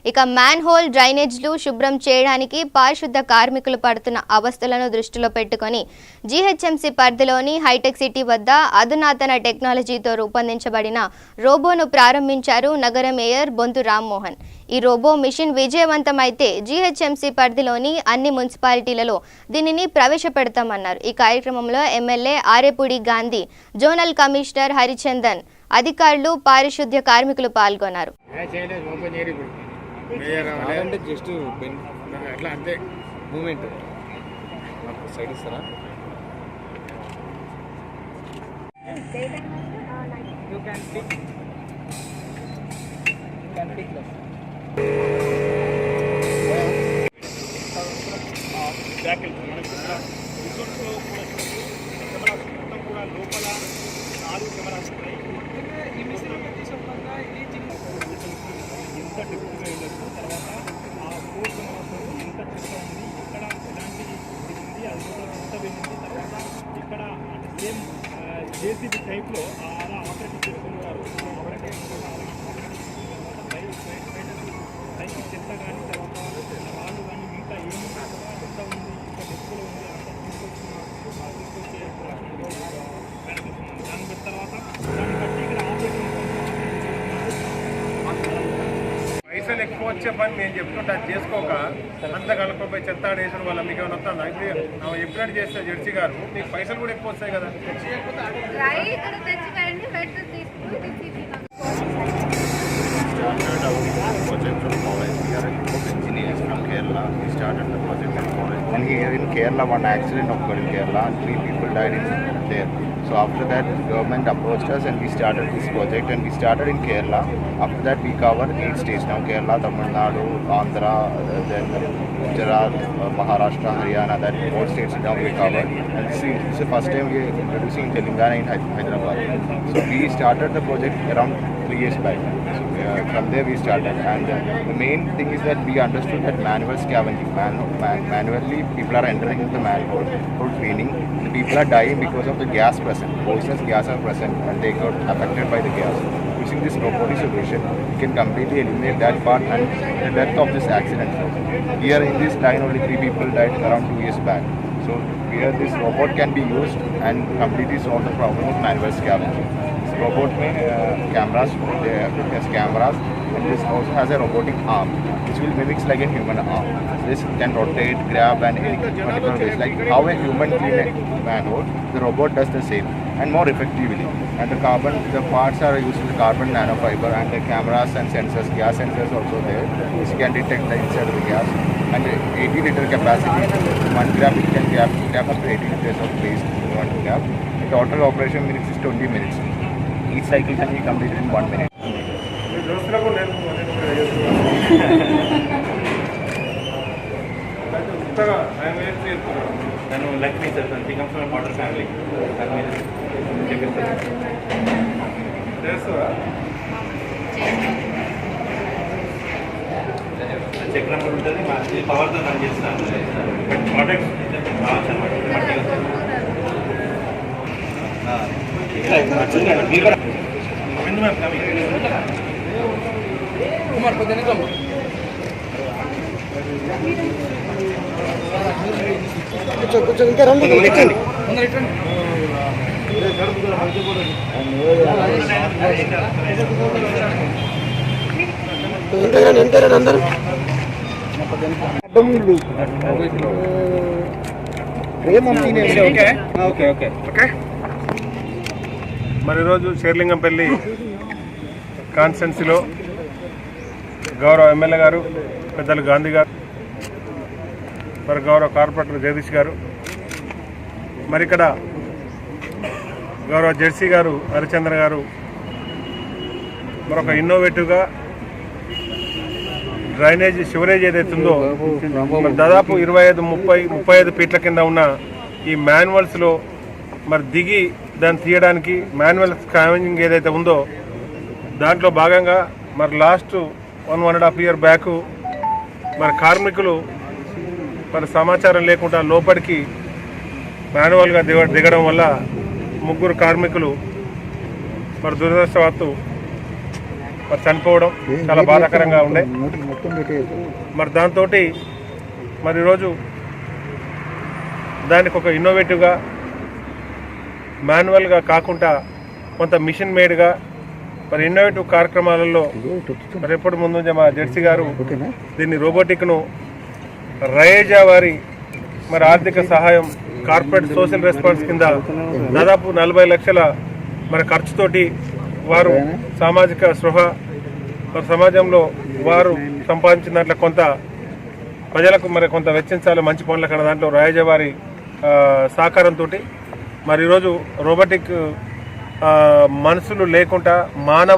ఇక man whole డ్రైనేజ్లు శుభ్రం చేయడానికి పారిశుద్ధ కార్మికులు పడుతున్న అవస్థలను దృష్టిలో పెట్టుకొని జీహెచ్ఎంసీ పరిధిలోని హైటెక్ సిటీ వద్ద అధునాతన టెక్నాలజీతో రూపొందించబడిన రోబోను ప్రారంభించారు నగర మేయర్ బొంతు రామ్మోహన్. ఈ రోబో మిషన్ విజయవంతమైతే జీహెచ్ఎంసీ పరిధిలోని అన్ని మున్సిపాలిటీలలో దీనిని ప్రవేశపెడతామన్నారు. ఈ కార్యక్రమంలో MLA Arepudi Gandhi, zonal commissioner Harichandan, అధికారులు, పారిశుద్ధ్య కార్మికులు పాల్గొన్నారు. జస్ట్ అట్లా అంతే మూమెంట్ సైడ్ ఇస్తారా? లోపల 4 కెమెరాస్ ఉన్నాయి. ఈ మిషన్ వల్ల ఎంత డెప్త్గా వెళ్ళచ్చు, తర్వాత ఆ 4 కెమెరాస్ ఎంత చెత్త ఉంది, ఇక్కడ ఎలాంటి ఇది ఉంది, అది కూడా ఎంత వెళ్ళింది, తర్వాత ఇక్కడ సేమ్ జేసీబీ టైప్లో అలా ఆపరేట్ చేసుకున్నారు. పైకి చెత్త కానీ, తర్వాత రాళ్ళు కానీ, మిగతా ఏముంది ఎంత ఉంది, ఇంకా డెప్త్లో ఉంది, అంతా తీసుకొచ్చే దాని తర్వాత దాన్ని బట్టి ఇక్కడ ఆపరేషన్ పైసలు ఎక్కువ వచ్చే పని నేను చెప్తుంటే అది చేసుకోక అంత కలుపుకోపోయి చెత్త ఆడేసిన వల్ల మీకు ఏమైనా వస్తుందా? ఇప్పుడు ఎప్పుడైనా చేస్తే జెర్సీ గారు మీకు పైసలు కూడా ఎక్కువ వస్తాయి కదా. Started the project in college. And here in Kerala, one accident occurred in Kerala. 3 people died in there. So after that, government approached us and we started this project. And we started in Kerala. After that, we cover 8 states now: Kerala, Tamil Nadu, Andhra, then Gujarat, Maharashtra, Haryana. That 4 states now we cover. And this is the first time we are introducing Telangana in Hyderabad. So we started the project around 3 years back. So from there we started, and the main thing is that we understood that manual scavenging, manually people are entering into the manhole for cleaning. The people are dying because of the gas present, poisonous gas are present, and they got affected by the gas. Using this robotic solution, we can completely eliminate that part and the death of this accident. Here in this line, only 3 people died around 2 years back. So here this robot can be used and completely solve the problem of manual scavenging. This robot may cameras, it has cameras, and this also has a robotic arm which will mimics like a human arm. This can rotate, grab, and any particular ways. Like how a human clean a manhole, the robot does the same and more effectively. And the parts are used with carbon nanofiber, and the cameras and sensors, gas sensors also there, which can detect the inside of the gas. And 80-liter capacity, 1 gram it can grab up to 80 liters of waste in 1 gram. The total operation minutes is 20 minutes. Each cycle can be completed in 1 minute. నేను Lakshmi sir, Sri comes water family check number ఉంటుంది, పవర్తో run చేస్తాను. Product కావచ్చు కుమార్ పొద్దున్న కొంచెం ఇంకా రండి ఎంతరా అందరూ మరి ఈరోజు షేర్లింగంపల్లి కాన్స్టిట్యున్సీలో గౌరవ ఎమ్మెల్యే గారు, పెద్దలు గాంధీ గారు, మరి గౌరవ కార్పొరేటర్ జగదీష్ గారు, మరి ఇక్కడ గౌరవ జెర్సీ గారు, హరిచంద్ర గారు మరొక ఇన్నోవేటివ్గా డ్రైనేజ్ సివరేజ్ ఏదైతే ఉందో మరి దాదాపు 25-35 ఫీట్ల కింద ఉన్న ఈ మాన్యువల్స్లో మరి దిగి దాన్ని తీయడానికి మాన్యువల్ స్కావెంజింగ్ ఏదైతే ఉందో దాంట్లో భాగంగా మరి లాస్ట్ 1.5 year బ్యాక్ మరి కార్మికులు మరి సమాచారం లేకుండా లోపలికి మాన్యువల్గా దిగడం వల్ల 3 కార్మికులు మరి దురదృష్టవత్తు మరి చనిపోవడం చాలా బాధాకరంగా ఉండే. మరి దాంతో మరి ఈరోజు దానికి ఒక ఇన్నోవేటివ్గా మాన్యువల్గా కాకుండా కొంత మిషన్ మేడ్గా మరి ఇన్నోవేటివ్ కార్యక్రమాలలో మరి ఎప్పటి ముందు మా జెడ్సీ గారు దీన్ని రోబోటిక్ను రయేజా వారి మరి ఆర్థిక సహాయం కార్పొరేట్ సోషల్ రెస్పాన్స్ కింద దాదాపు 40 లక్షల మరి ఖర్చుతోటి వారు సామాజిక స్పృహ మరి సమాజంలో వారు సంపాదించిన దాంట్లో కొంత ప్రజలకు మరి కొంత వెచ్చించాలి మంచి పనుల కన్నా దాంట్లో రయేజా వారి సహకారంతో మరి ఈరోజు రోబోటిక్ మనుషులు లేకుండా మానవ